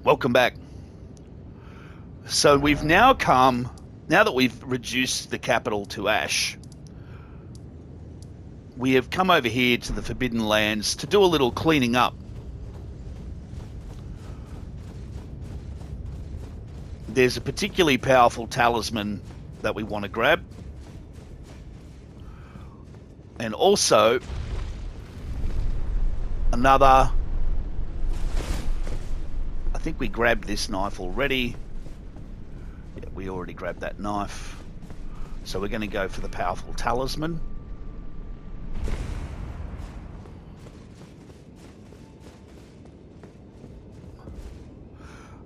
Welcome back. So we've now now that we've reduced the capital to ash, we have come over here to the Forbidden Lands to do a little cleaning up. There's a particularly powerful talisman that we want to grab. And also another... I think we grabbed this knife already. Yeah, we already grabbed that knife. So we're going to go for the powerful talisman.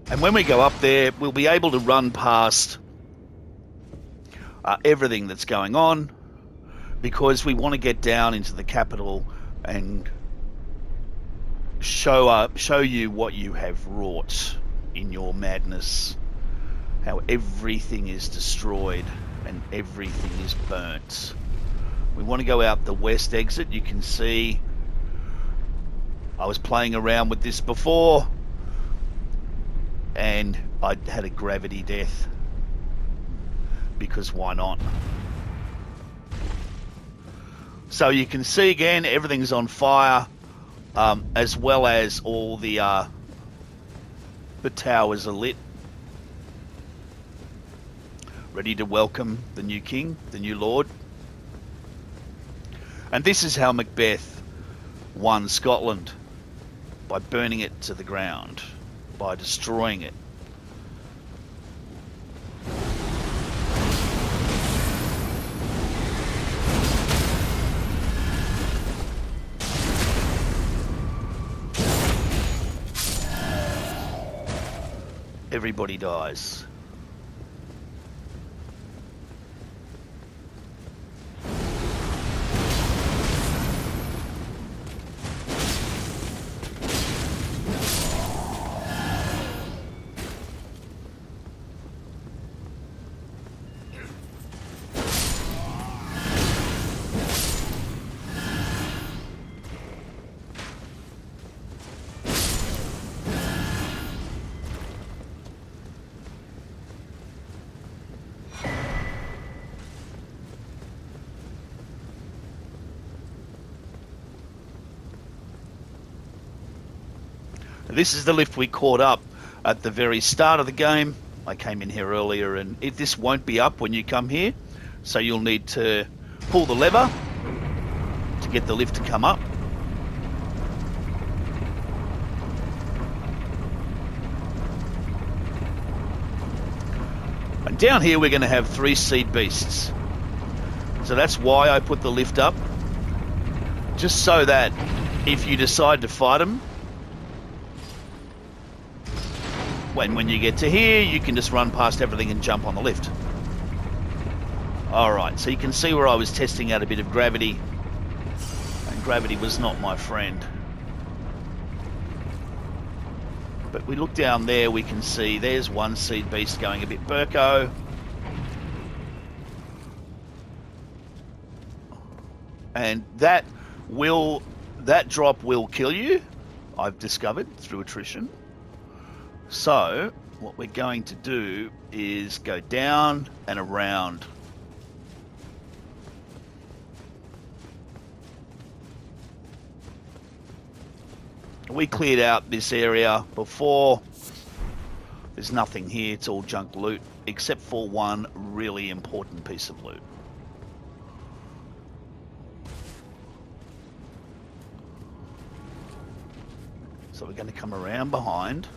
And when we go up there, we'll be able to run past everything that's going on, because we want to get down into the capital and show you what you have wrought in your madness, how everything is destroyed and everything is burnt. We want to go out the west exit. You can see I was playing around with this before and I had a gravity death, because why not? So you can see again, everything's on fire, as well as all the towers are lit, ready to welcome the new king, the new lord. And this is how Macbeth won Scotland, by burning it to the ground, by destroying it. Everybody dies. This is the lift we caught up at the very start of the game. I came in here earlier, and this won't be up when you come here, so you'll need to pull the lever to get the lift to come up. And down here we're going to have 3 seed beasts. So that's why I put the lift up, just so that if you decide to fight them, when you get to here, you can just run past everything and jump on the lift. Alright, so you can see where I was testing out a bit of gravity, and gravity was not my friend. But we look down there, we can see there's one seed beast going a bit burko. And that drop will kill you, I've discovered through attrition. So what we're going to do is go down and around. We cleared out this area before. There's nothing here, it's all junk loot, except for one really important piece of loot. So we're going to come around behind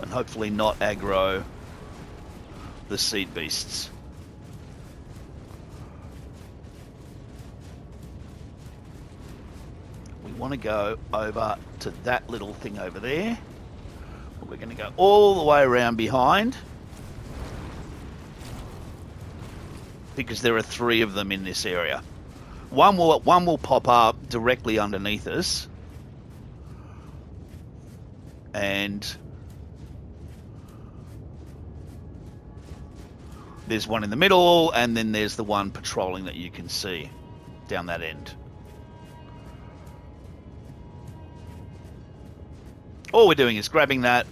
and hopefully not aggro the seed beasts. We want to go over to that little thing over there. We're going to go all the way around behind, because there are 3 of them in this area. One will pop up directly underneath us, and there's one in the middle, and then there's the one patrolling that you can see down that end. All we're doing is grabbing that.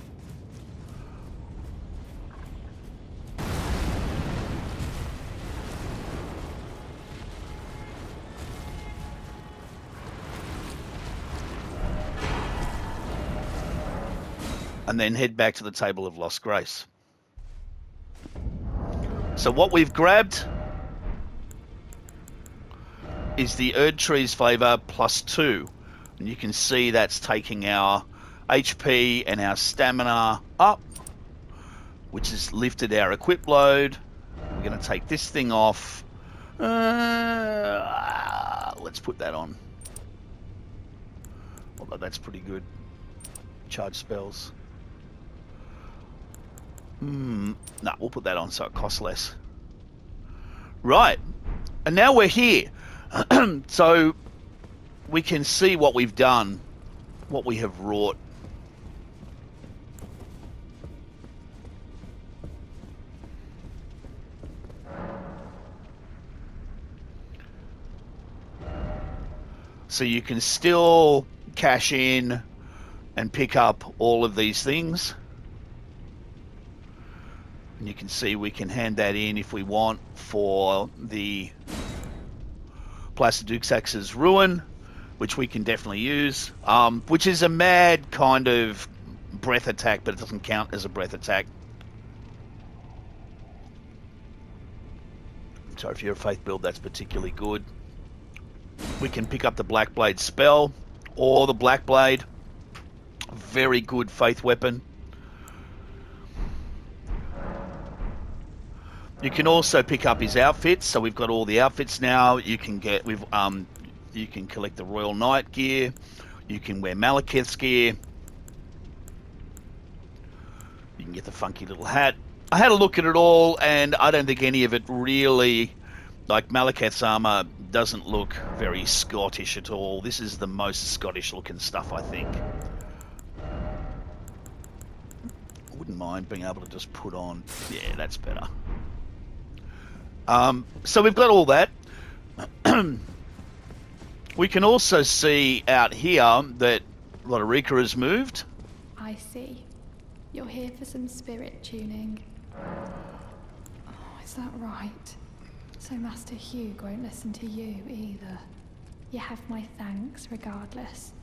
And then head back to the Table of Lost Grace. So what we've grabbed is the Erdtree's Favour +2. And you can see that's taking our HP and our stamina up, which has lifted our equip load. We're going to take this thing off. Let's put that on. Although that's pretty good. Charge spells. No, we'll put that on so it costs less. Right. And now we're here. So we can see what we've done, what we have wrought. So you can still cash in and pick up all of these things. And you can see we can hand that in if we want for the Placidusax's Ruin, which we can definitely use, which is a mad kind of breath attack, but it doesn't count as a breath attack. So if you're a faith build, that's particularly good. We can pick up the Black Blade spell or the Black Blade. Very good faith weapon. You can also pick up his outfits, so we've got all the outfits now. You can get you can collect the Royal Knight gear. You can wear Malekith's gear. You can get the funky little hat. I had a look at it all, and I don't think any of it really, like Malekith's armor, doesn't look very Scottish at all. This is the most Scottish looking stuff, I think. I wouldn't mind being able to just put on. Yeah, that's better. So we've got all that. We can also see out here that Lotterica has moved. I see. You're here for some spirit tuning. Oh, is that right? So Master Hugh won't listen to you either. You have my thanks regardless.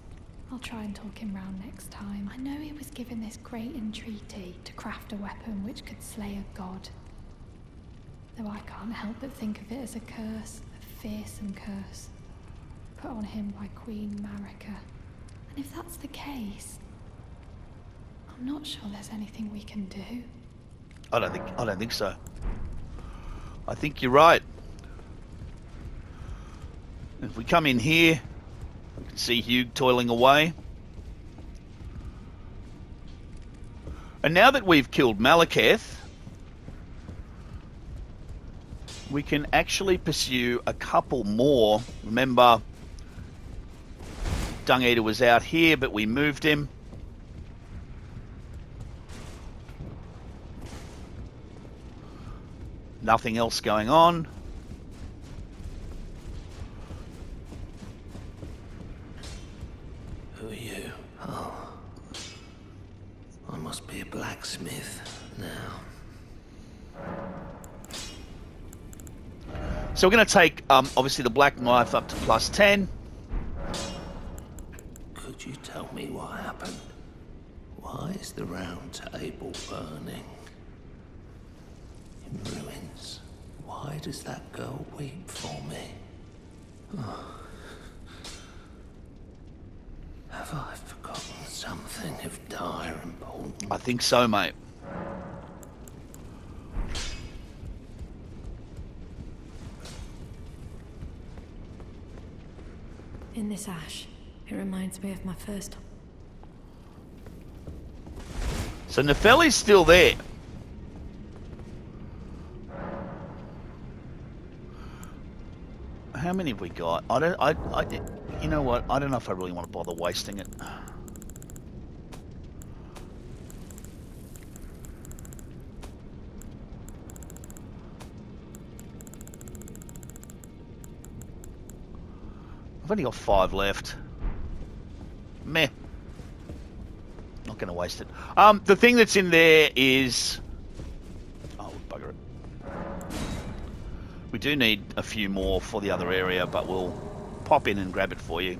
I'll try and talk him round next time. I know he was given this great entreaty to craft a weapon which could slay a god. Though I can't help but think of it as a curse, a fearsome curse, put on him by Queen Marika. And if that's the case, I'm not sure there's anything we can do. I don't think so. I think you're right. If we come in here, we can see Hugh toiling away. And now that we've killed Malekith, we can actually pursue a couple more. Remember, Dung Eater was out here, but we moved him. Nothing else going on. Who are you? Oh. I must be a blacksmith now. So we're going to take, obviously, the black knife up to +10. Could you tell me what happened? Why is the round table burning? In ruins. Why does that girl weep for me? Oh. Have I forgotten something of dire importance? I think so, mate. In this ash, it reminds me of my first. So Nepheli's still there. How many have we got? You know what? I don't know if I really want to bother wasting it. I've only got 5 left. Meh. not going to waste it. The thing that's in there is... Oh, bugger it. We do need a few more for the other area, but we'll pop in and grab it for you.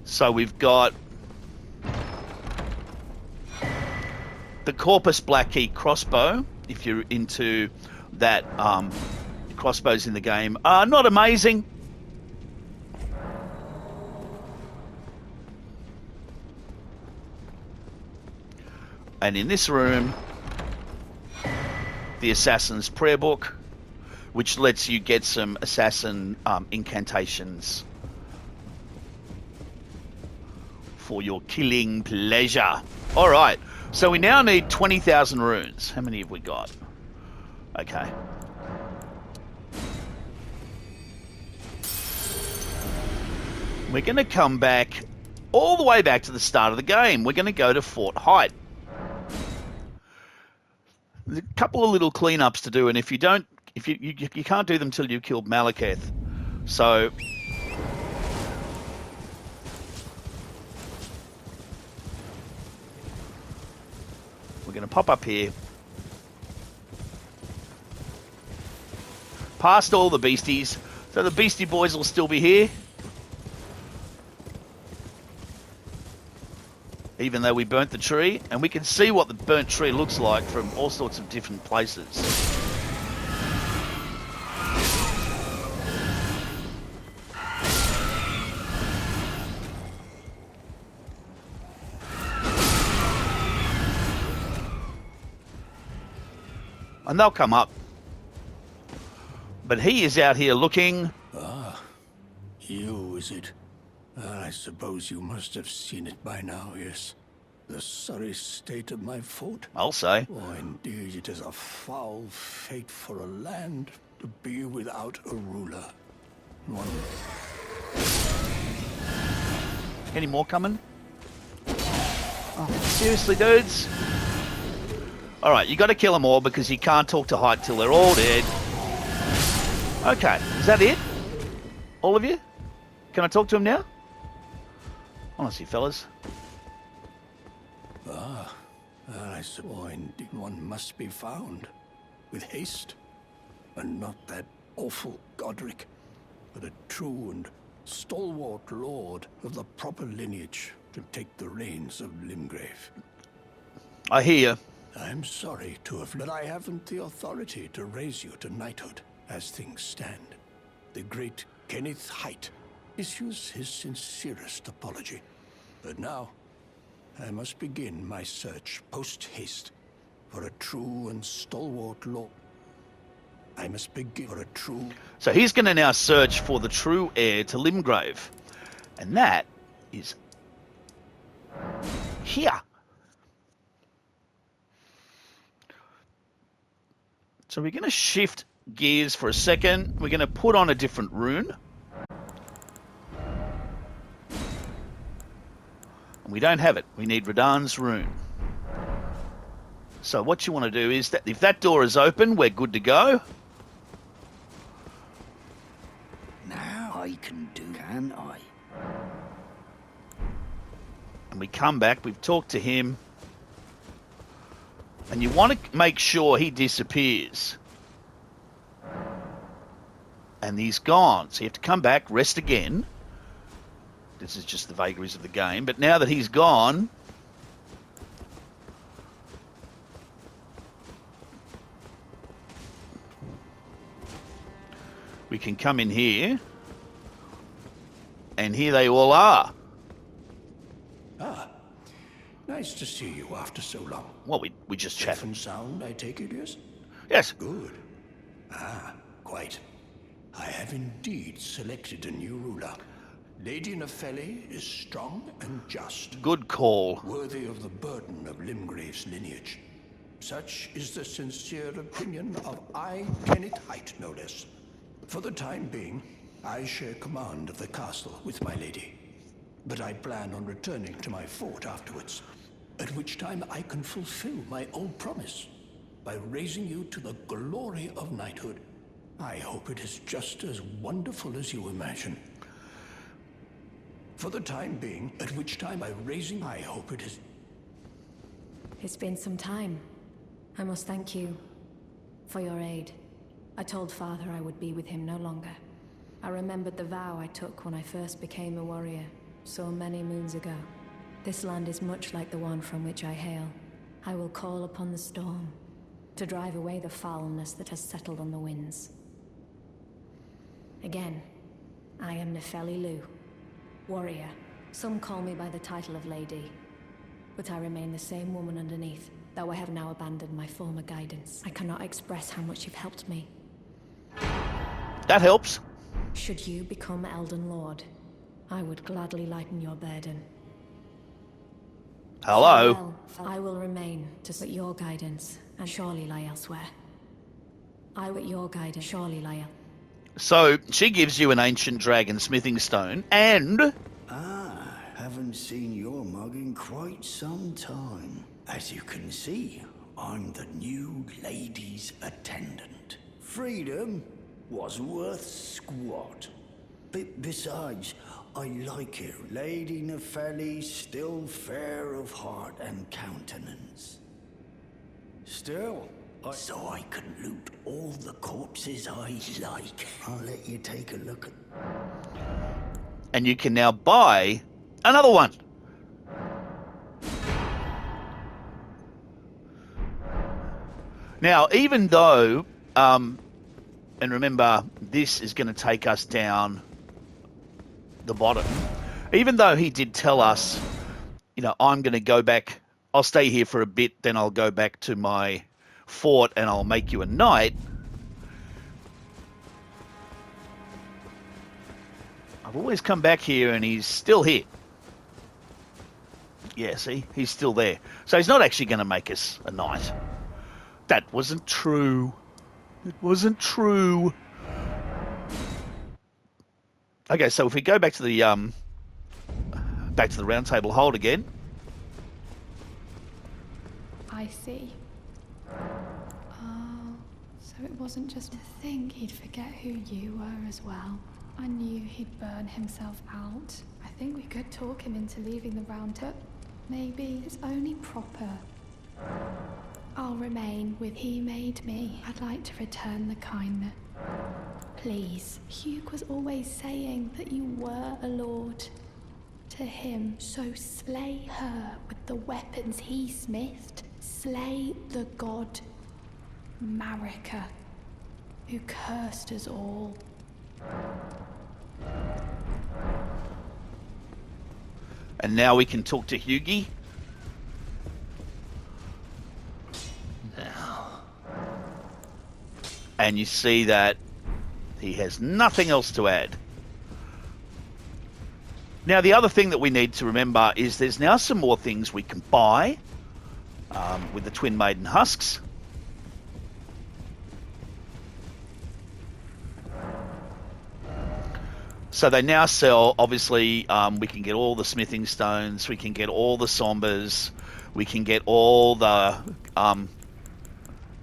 So we've got the Corpus Black Key crossbow, if you're into that. Crossbows in the game are not amazing. And in this room, the Assassin's Prayer Book, which lets you get some assassin incantations for your killing pleasure. All right, so we now need 20,000 runes. How many have we got? Okay. We're going to come back all the way back to the start of the game. We're going to go to Fort Height. There's a couple of little cleanups to do, and if you don't, if you can't do them till you've killed Malekith. So we're going to pop up here, past all the beasties. So the beastie boys will still be here, even though we burnt the tree, and we can see what the burnt tree looks like from all sorts of different places. And they'll come up. But he is out here looking. Ah, you, is it? I suppose you must have seen it by now, yes. The sorry state of my fort. I'll say. Oh, indeed, it is a foul fate for a land to be without a ruler. One. Any more coming? Oh, seriously, dudes? Alright, you got to kill them all because you can't talk to Height till they're all dead. Okay, is that it? All of you? Can I talk to him now? Honestly, fellas. I suppose indeed one must be found. With haste. And not that awful Godric, but a true and stalwart lord of the proper lineage to take the reins of Limgrave. I hear you. I'm sorry to have, but I haven't the authority to raise you to knighthood as things stand. The great Kenneth Height issues his sincerest apology. But now, I must begin my search post-haste for a true and stalwart lord. I must begin for a true... So he's going to now search for the true heir to Limgrave. And that is here. So we're going to shift gears for a second. We're going to put on a different rune. And we don't have it. We need Radahn's rune. So what you want to do is that if that door is open, we're good to go. Now I can I? And we come back. We've talked to him. And you want to make sure he disappears. And he's gone. So you have to come back, rest again. This is just the vagaries of the game. But now that he's gone... we can come in here. And here they all are. Ah, nice to see you after so long. Well, we just Safe chatted. and sound, I take it, yes? Yes. Good. Ah, quite. I have indeed selected a new ruler. Lady Nepheli is strong and just. Good call. Worthy of the burden of Limgrave's lineage. Such is the sincere opinion of I, Kenneth Height, no less. For the time being, I share command of the castle with my lady. But I plan on returning to my fort afterwards, at which time I can fulfill my old promise by raising you to the glory of knighthood. I hope it is just as wonderful as you imagine. For the time being, at which time I hope it is. It's been some time. I must thank you for your aid. I told Father I would be with him no longer. I remembered the vow I took when I first became a warrior, so many moons ago. This land is much like the one from which I hail. I will call upon the storm to drive away the foulness that has settled on the winds. Again, I am Nefeli Lu, warrior. Some call me by the title of Lady, but I remain the same woman underneath, though I have now abandoned my former guidance. I cannot express how much you've helped me. That helps. Should you become Elden Lord, I would gladly lighten your burden. Hello. Farewell. I will remain to but your guidance, and surely lie elsewhere. I with your guidance surely lie elsewhere. So, she gives you an ancient dragon smithing stone, and... Haven't seen your mug in quite some time. As you can see, I'm the new lady's attendant. Freedom was worth squat. Besides, I like it. Lady Nefeli still fair of heart and countenance. Still, so I can loot all the corpses I like. I'll let you take a look at... And you can now buy another one. Now, even though, and remember, this is going to take us down the bottom. Even though he did tell us, you know, I'm going to go back, I'll stay here for a bit, then I'll go back to my fort and I'll make you a knight. I've always come back here and he's still here. Yeah, see? He's still there. So he's not actually going to make us a knight. That wasn't true. It wasn't true. Okay, so if we go back to the round table hold again. I see. Oh, so it wasn't just to think he'd forget who you were as well. I knew he'd burn himself out. I think we could talk him into leaving the round table. Maybe it's only proper. I'll remain with he made me. I'd like to return the kindness. Please. Hugh was always saying that you were a lord to him, so slay her with the weapons he smithed. Slay the god Marika, who cursed us all. And now we can talk to Hughie. Now. And you see that he has nothing else to add. Now, the other thing that we need to remember is there's now some more things we can buy with the Twin Maiden husks. So they now sell, obviously, we can get all the smithing stones, we can get all the sombers, we can get all the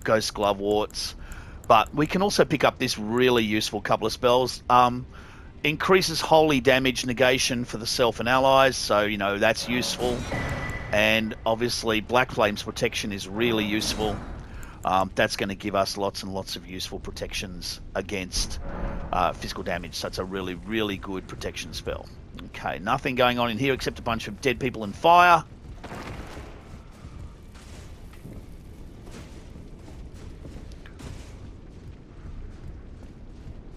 ghost gloveworts, but we can also pick up this really useful couple of spells. Increases holy damage negation for the self and allies, so, you know, that's useful. And obviously, Black Flame's protection is really useful. That's going to give us lots and lots of useful protections against physical damage. So it's a really, really good protection spell. Okay, nothing going on in here except a bunch of dead people and fire.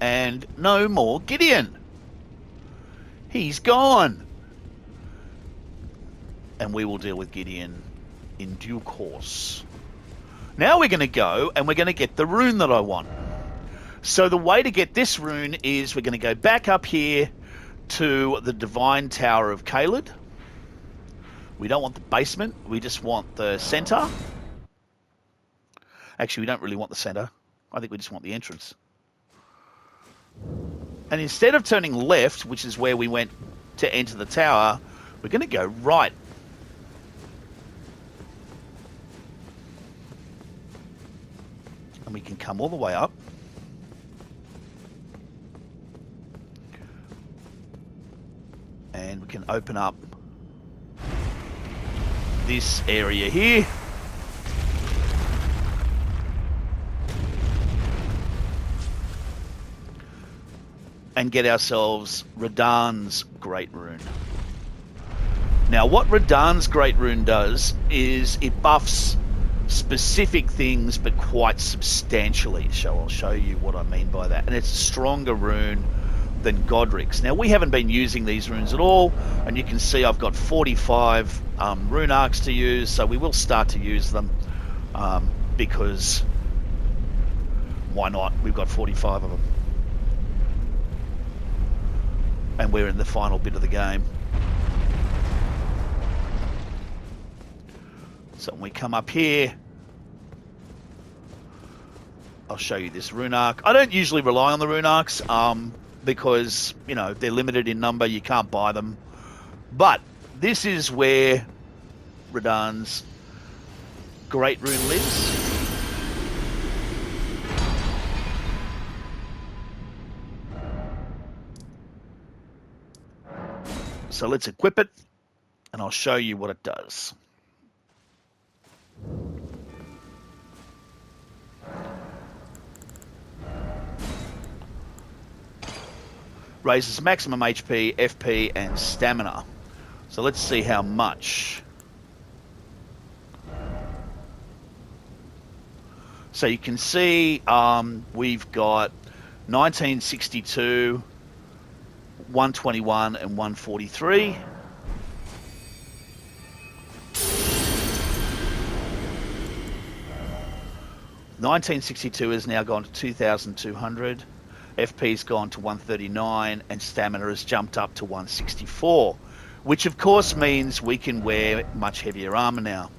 And no more Gideon. He's gone. And we will deal with Gideon in due course. Now we're going to go and we're going to get the rune that I want. So the way to get this rune is we're going to go back up here to the Divine Tower of Caelid. We don't want the basement. We just want the center. Actually, we don't really want the center. I think we just want the entrance. And instead of turning left, which is where we went to enter the tower, we're going to go right. And we can come all the way up. And we can open up this area here. And get ourselves Radahn's Great Rune. Now, what Radahn's Great Rune does is it buffs specific things, but quite substantially. So I'll show you what I mean by that. And it's a stronger rune than Godric's. Now, we haven't been using these runes at all, and you can see I've got 45 rune arcs to use, so we will start to use them because why not? We've got 45 of them. And we're in the final bit of the game. So when we come up here, I'll show you this rune arc. I don't usually rely on the rune arcs because, you know, they're limited in number. You can't buy them. But this is where Radahn's Great Rune lives. So let's equip it, and I'll show you what it does. Raises maximum HP, FP, and stamina. So let's see how much. So you can see we've got 1962, 121, and 143. $1962 has now gone to 2,200. FP's gone to 139, and stamina has jumped up to 164, which of course means we can wear much heavier armor now.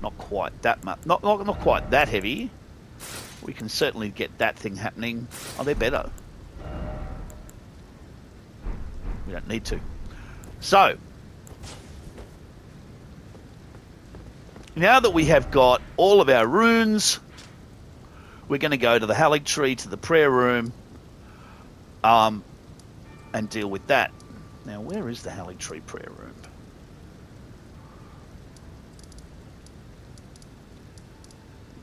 Not quite that much, not quite that heavy. We can certainly get that thing happening. Oh, they're better. We don't need to. So, now that we have got all of our runes, we're going to go to the Erdtree, to the prayer room, and deal with that. Now, where is the Erdtree prayer room?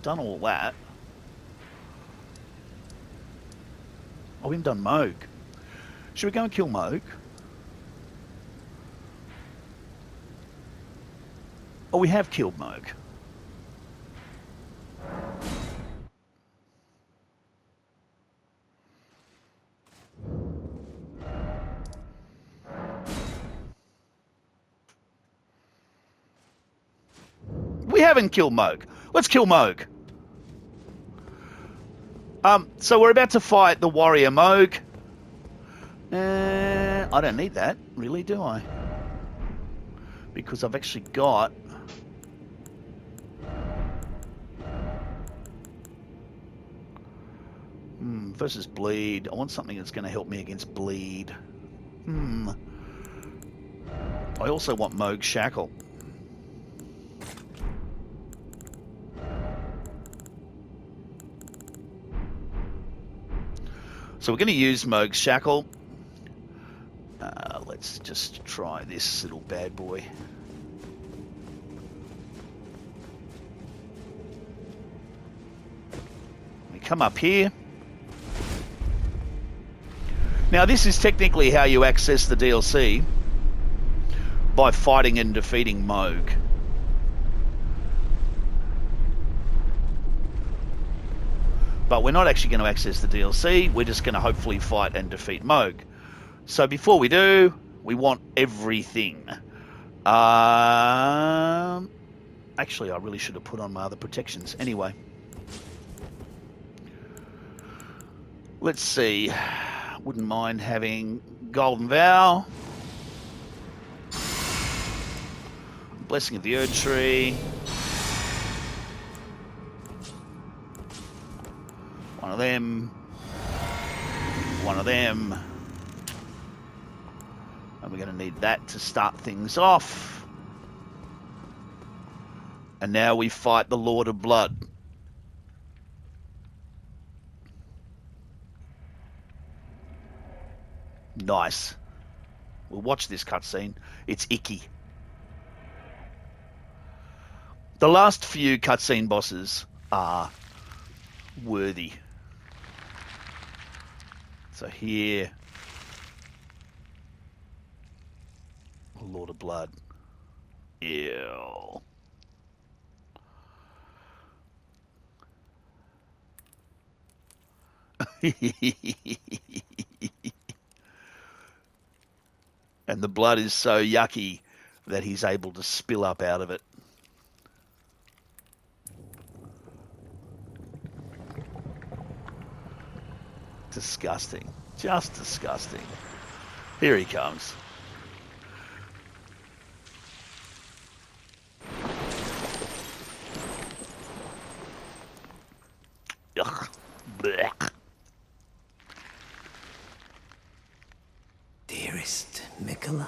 Done all that. Oh, we haven't done Moog. Should we go and kill Moog? Oh, we have killed Moog. We haven't killed Moog. Let's kill Moog. So we're about to fight the warrior Moog. I don't need that, really, do I? Because I've actually got... versus bleed. I want something that's going to help me against bleed. I also want Moog's shackle. So we're going to use Moog's shackle. Let's just try this little bad boy. We come up here. Now this is technically how you access the DLC, by fighting and defeating Moog. But we're not actually going to access the DLC, we're just going to hopefully fight and defeat Moog. So before we do, we want everything. Actually, I really should have put on my other protections. Anyway. Let's see. Wouldn't mind having Golden Vow. Blessing of the Erdtree. One of them. One of them. And we're going to need that to start things off. And now we fight the Lord of Blood. Nice. We'll watch this cutscene. It's icky. The last few cutscene bosses are worthy. So here, Lord of Blood. Ew. And the blood is so yucky that he's able to spill up out of it. Disgusting. Just disgusting. Here he comes. Ugh. Blech. Dearest Mikola,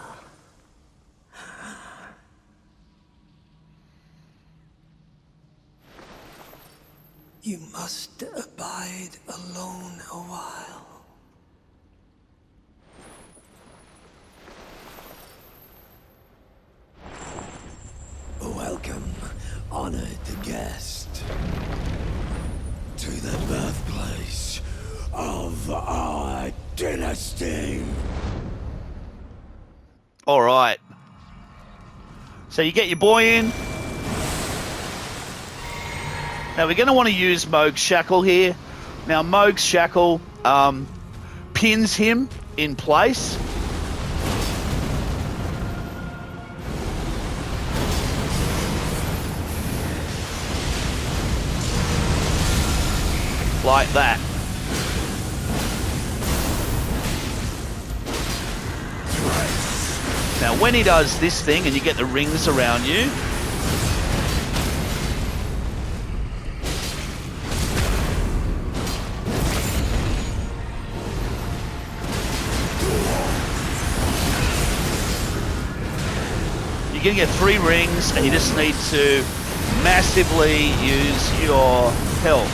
you must abide alone a while. Welcome, honored guest, to the birthplace of our dynasty. All right. So you get your boy in. Now we're going to want to use Moog's Shackle here. Now Moog's Shackle pins him in place. Like that. Now when he does this thing and you get the rings around you, you're going to get 3 rings and you just need to massively use your health.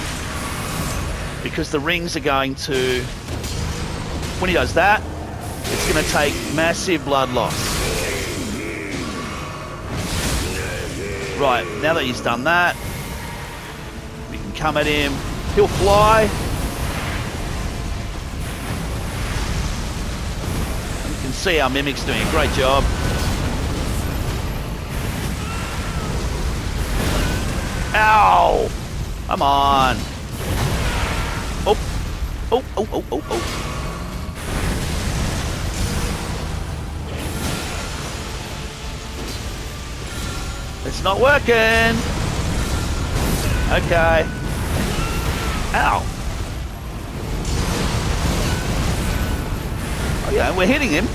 Because the rings are going to, when he does that, it's going to take massive blood loss. Right, now that he's done that, we can come at him. He'll fly. You can see our Mimic's doing a great job. Ow! Come on. Oh, oh, oh, oh, oh, oh. It's not working. Okay. Ow. Oh yeah, we're hitting him.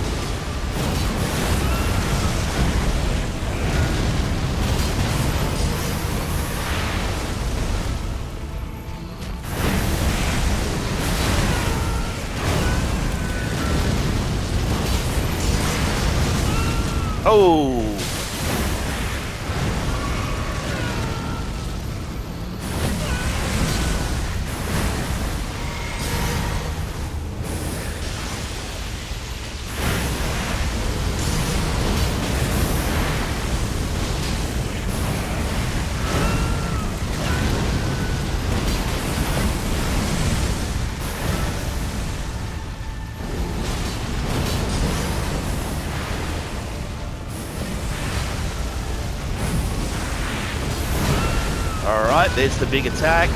Oh. Alright, there's the big attack.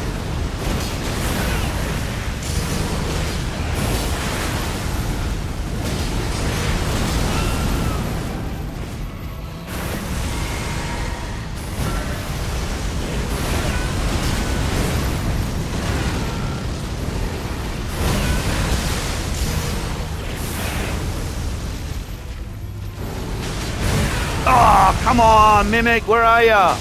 Oh, come on, Mimic, where are ya?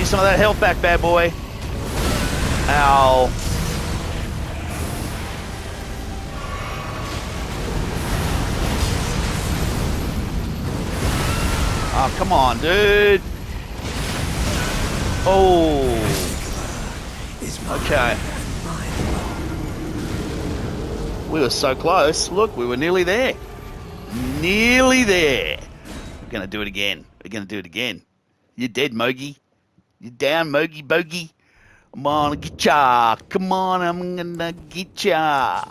Some of that health back, bad boy. Ow. Oh, come on, dude. Oh. Okay. We were so close. Look, we were nearly there. Nearly there. We're going to do it again. We're going to do it again. You're dead, Mogi. You're down, Mogi Bogie. I'm gonna get ya. Come on, I'm gonna get ya.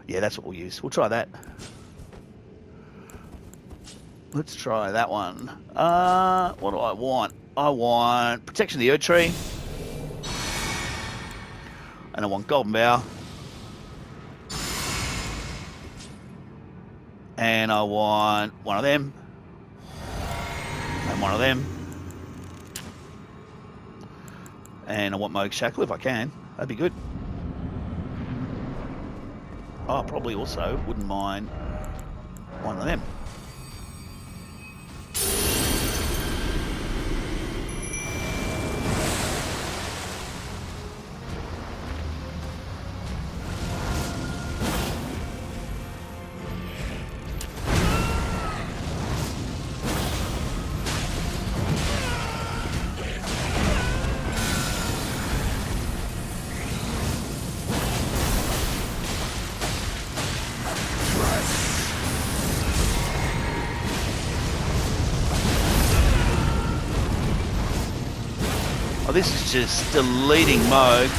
Yeah, that's what we'll use. We'll try that. Let's try that one. What do I want? I want protection of the Erdtree. And I want Golden Bough. And I want one of them. And one of them. And I want Moog Shackle if I can. That'd be good. Oh, probably also wouldn't mind one of them. Oh, this is just deleting Moog.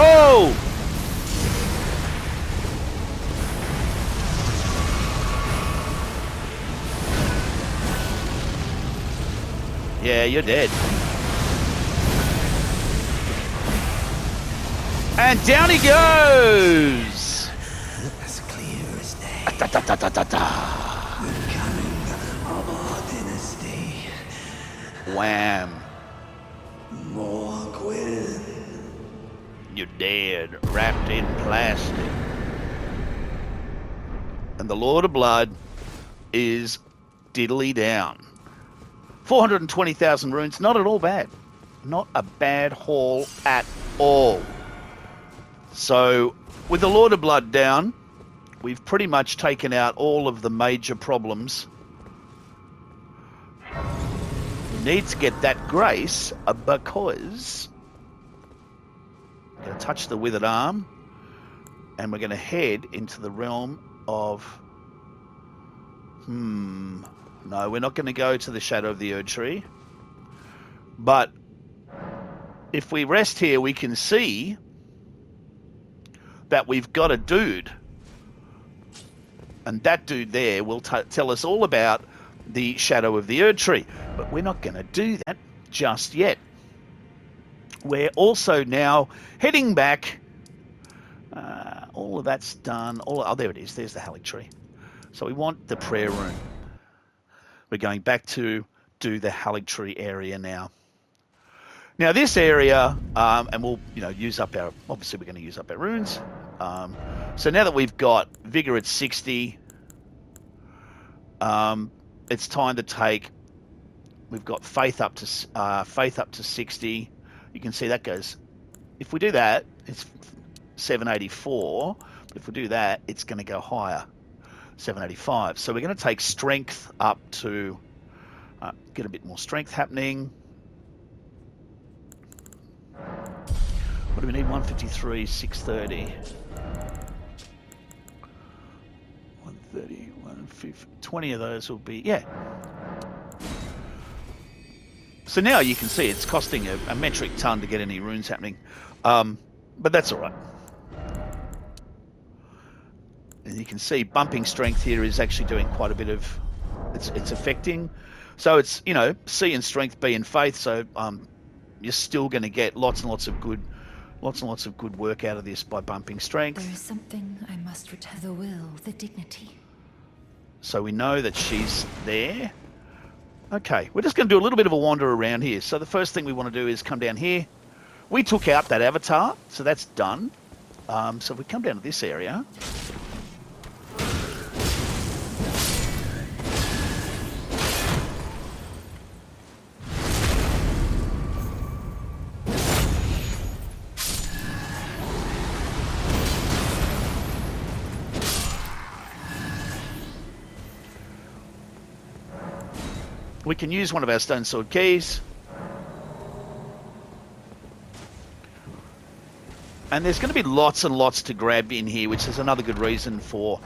Oh! Yeah, you're dead. And down he goes! As clear as day. Da, da, da, da, da, da. The coming of our dynasty. Wham. Morgwyn. You're dead, wrapped in plastic. And the Lord of Blood is diddly down. 420,000 runes, not at all bad. Not a bad haul at all. So, with the Lord of Blood down, we've pretty much taken out all of the major problems. We need to get that grace because we're going to touch the withered arm and we're going to head into the realm of... No, we're not going to go to the shadow of the Erdtree. But if we rest here, we can see that we've got a dude. And that dude there will tell us all about the shadow of the Erdtree. But we're not going to do that just yet. We're also now heading back. All of that's done. Oh, there it is. There's the Erdtree. So we want the prayer room. We're going back to do the Erdtree area now. Now this area, and we'll use up our. Obviously, we're going to use up our runes. So now that we've got vigor at 60, it's time to take. We've got faith up to 60. You can see that goes. If we do that, it's 784. But if we do that, it's going to go higher, 785. So we're going to take strength up to get a bit more strength happening. What do we need? 153, 630. 130, 150. 20 of those will be, yeah. So now you can see it's costing a metric ton to get any runes happening. But that's all right. And you can see bumping strength here is actually doing quite a bit of, it's affecting. So it's, C in strength, B in faith. So you're still going to get lots and lots of good work out of this by bumping strength. There is something I must return. The will, the dignity. So we know that she's there. Okay, we're just going to do a little bit of a wander around here. So the first thing we want to do is come down here. We took out that avatar, so that's done. So if we come down to this area... we can use one of our stone sword keys. And there's going to be lots and lots to grab in here, which is another good reason for,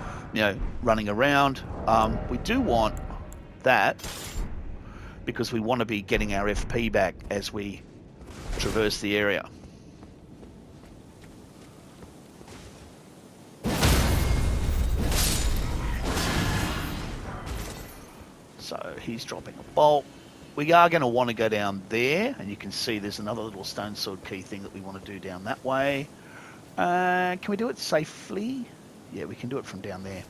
running around. We do want that because we want to be getting our FP back as we traverse the area. So he's dropping a bolt. We are going to want to go down there, and you can see there's another little stone sword key thing that we want to do down that way. Can we do it safely? Yeah, we can do it from down there.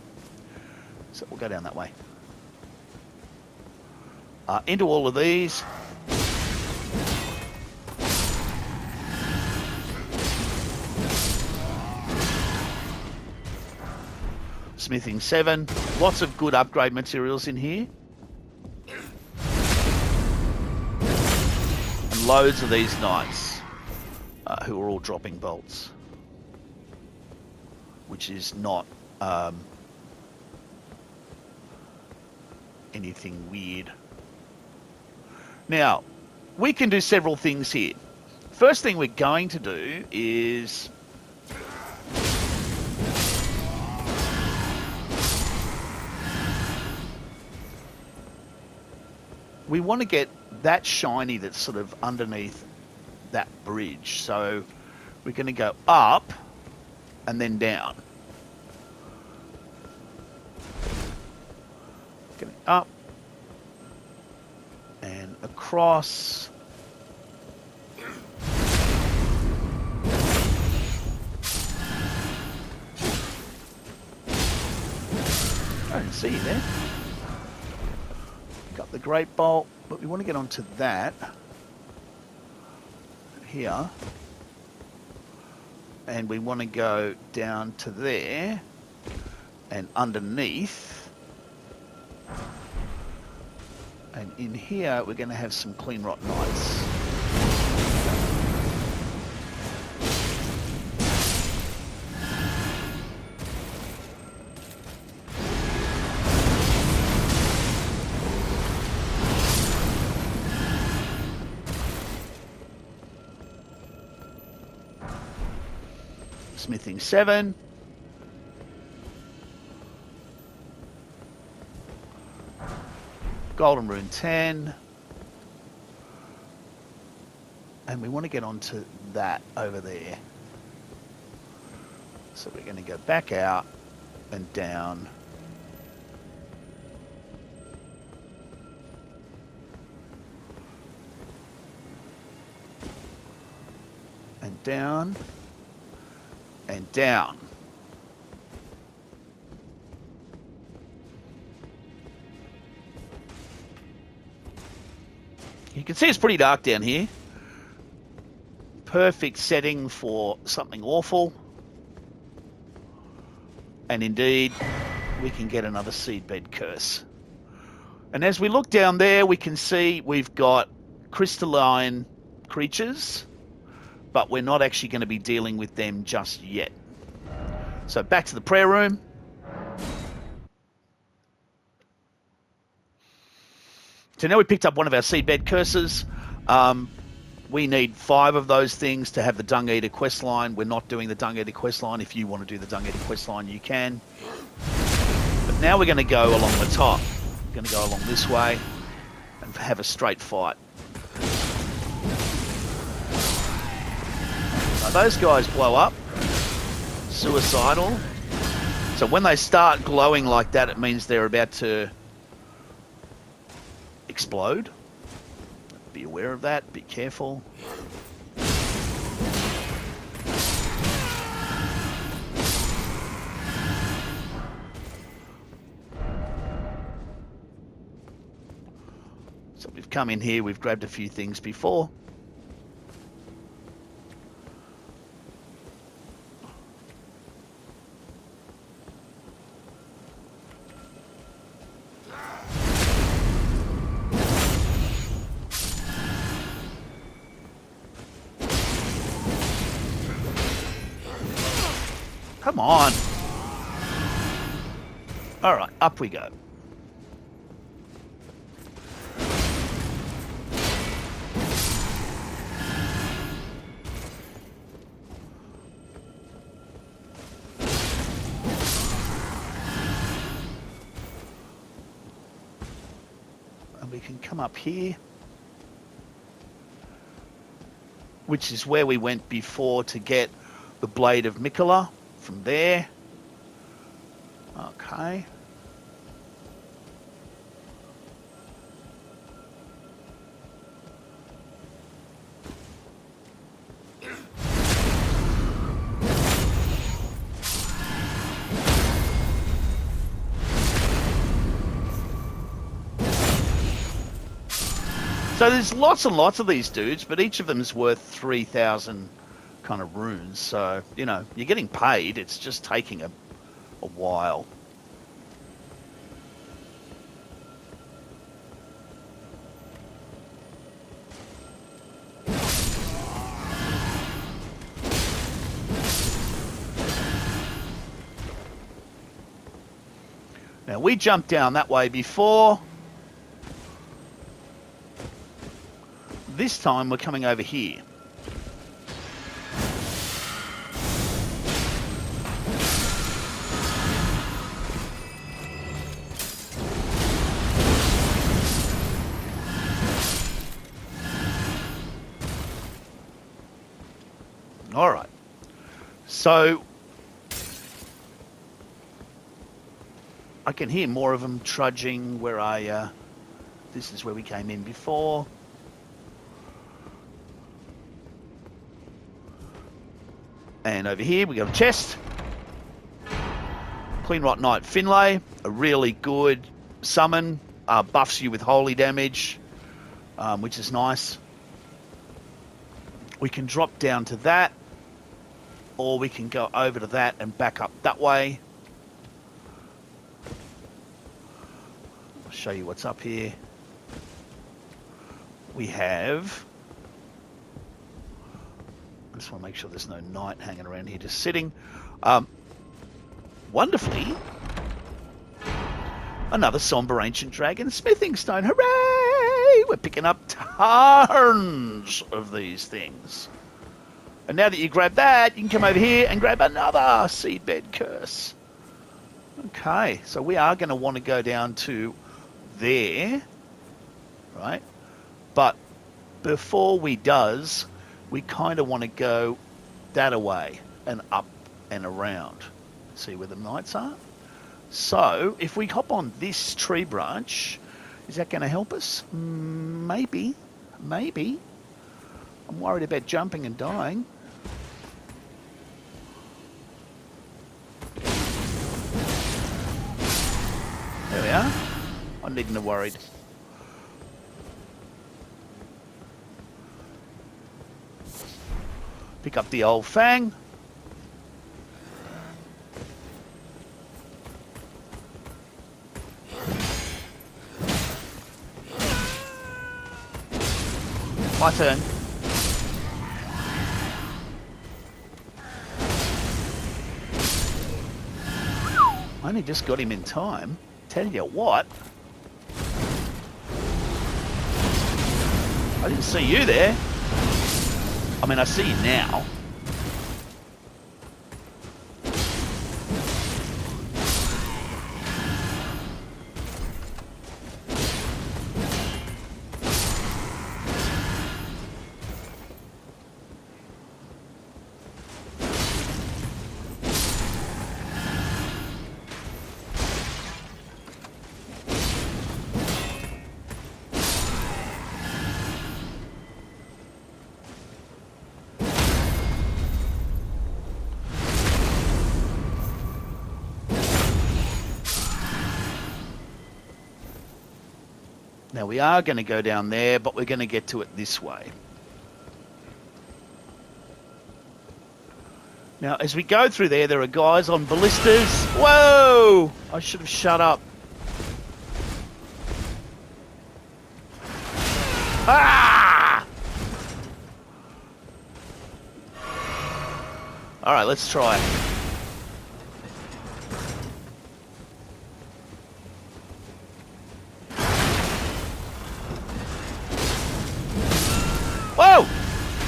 So we'll go down that way. Into all of these. Smithing 7. Lots of good upgrade materials in here. And loads of these knights who are all dropping bolts. Which is not anything weird. Now, we can do several things here. First thing we're going to do is... we want to get that shiny that's sort of underneath that bridge. So we're going to go up and then down. Getting up and across. I didn't see you there. Got the great bolt, but we want to get onto that here. And we want to go down to there and underneath. And in here, we're going to have some clean rot knights. Smithing 7. Golden Rune 10. And we want to get onto that over there. So we're going to go back out and down. And down. And down. You can see it's pretty dark down here. Perfect setting for something awful. And indeed, we can get another seedbed curse. And as we look down there, we can see we've got crystalline creatures, but we're not actually going to be dealing with them just yet. So back to the prayer room. So now we picked up one of our seedbed curses. We need 5 of those things to have the Dung Eater quest line. We're not doing the Dung Eater quest line. If you want to do the Dung Eater quest line, you can. But now we're going to go along the top. We're going to go along this way and have a straight fight. Now those guys blow up. Suicidal. So when they start glowing like that, it means they're about to explode. Be aware of that. Be careful. come in here, we've grabbed a few things before. Come on. All right, up we go. And we can come up here, which is where we went before to get the Blade of Mikola. From there. Okay. So there's lots and lots of these dudes, but each of them is worth 3,000 kind of runes. So, you know, you're getting paid. It's just taking a while. Now, we jumped down that way before. This time we're coming over here. All right. So I can hear more of them trudging where this is where we came in before. And over here we got a chest. Clean Rot Knight Finlay, a really good summon. Buffs you with holy damage, which is nice. We can drop down to that, or we can go over to that and back up that way. I'll show you what's up here. We have... I just want to make sure there's no knight hanging around here just sitting. Wonderfully, another somber ancient dragon smithing stone. Hooray! We're picking up tons of these things. And now that you grab that, you can come over here and grab another seedbed curse. Okay, so we are going to want to go down to there, right? But before we does, we kind of want to go that away and up and around. See where the knights are? So, if we hop on this tree branch, is that going to help us? Maybe. Maybe. I'm worried about jumping and dying. There we are. I needn't have worried. Pick up the old fang. My turn. I only just got him in time. Tell you what. I didn't see you there. I mean, I see you now. Now we are going to go down there, but we're going to get to it this way. Now, as we go through there, there are guys on ballistas. Whoa! I should have shut up. Ah! All right, let's try it. Whoa!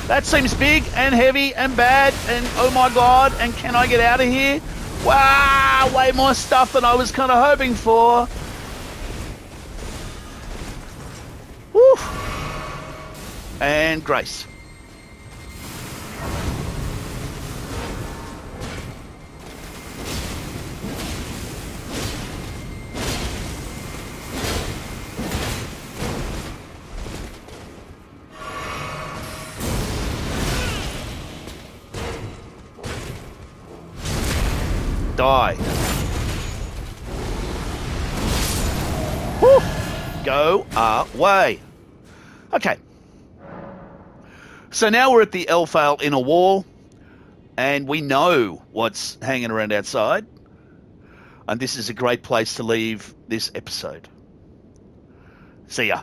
That seems big and heavy and bad and oh my god, and can I get out of here? Wow, way more stuff than I was kind of hoping for. Woo! And Grace. Die. Woo! Go away. Okay. So now we're at the Elfale inner wall, and we know what's hanging around outside. And this is a great place to leave this episode. See ya.